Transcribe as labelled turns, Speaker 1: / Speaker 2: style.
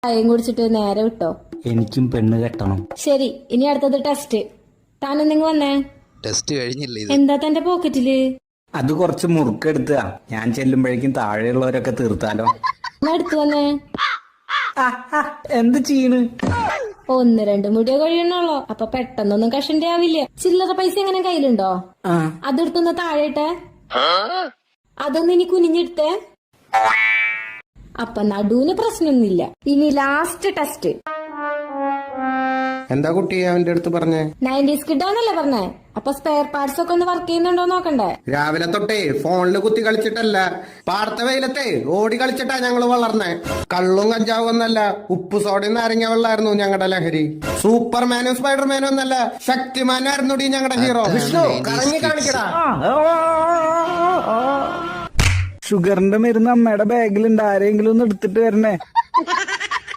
Speaker 1: ചായയും കുടിച്ചിട്ട് നേരെ വിട്ടോ.
Speaker 2: എനിക്കും പെണ്ണ് കെട്ടണം.
Speaker 1: ശരി, ഇനി അടുത്തത് ടെസ്റ്റ്. താനും നിങ്ങൾ വന്നേ.
Speaker 3: ടെസ്റ്റ് കഴിഞ്ഞില്ലേ?
Speaker 1: എന്താ തന്റെ പോക്കറ്റില്?
Speaker 2: അത് കുറച്ച് മുറുക്കെടുത്താ, ഞാൻ ചെല്ലുമ്പോഴേക്കും താഴെയുള്ളവരൊക്കെ തീർത്താലോ.
Speaker 1: എന്നാ എടുത്തു വന്നേ.
Speaker 2: എന്ത് ചെയ്യണ്?
Speaker 1: 1-2 മുടിയോ കഴിയണല്ലോ, അപ്പൊ പെട്ടെന്നൊന്നും കഷണ്ടി ആവില്ല. ചില്ലറ പൈസ എങ്ങനെ കയ്യിലുണ്ടോ? അതെടുത്തൊന്ന് താഴെട്ടെ. അതൊന്ന് ഇനി കുനിഞ്ഞെടുത്തേ. അപ്പൊ നടുവിന് പ്രശ്നമൊന്നുമില്ല. ഇനി ലാസ്റ്റ് ടെസ്റ്റ്.
Speaker 4: എന്താ കുട്ടി അവന്റെ അടുത്ത് പറഞ്ഞേ?
Speaker 1: 90s കിട്ടാന്നല്ലേ പറഞ്ഞേ? അപ്പൊ സ്പെയർ പാർട്സ് ഒക്കെ ഒന്ന് വർക്ക് ചെയ്യുന്നുണ്ടോ നോക്കണ്ടേ?
Speaker 4: രാവിലെ തൊട്ടേ ഫോണില് കുത്തി കളിച്ചിട്ടല്ല, പാടത്ത വെയിലത്തെ ഓടി കളിച്ചിട്ടാ ഞങ്ങള് വളർന്നേ. കള്ളും കഞ്ചാവും ഒന്നല്ല, ഉപ്പ് സോഡയും നാരങ്ങ വെള്ളായിരുന്നു ഞങ്ങളുടെ ലഹരി. സൂപ്പർമാനും സ്പൈഡർമാനും ഒന്നല്ല, ശക്തിമാനായിരുന്നു ഞങ്ങളുടെ ഹീറോ. വിഷ്ണു കറങ്ങി കാണിക്കടാ.
Speaker 2: ഷുഗറിന്റെ മരുന്ന് അമ്മയുടെ ബാഗിലുണ്ട്, ആരെങ്കിലും ഒന്ന് എടുത്തിട്ട് വരണേ.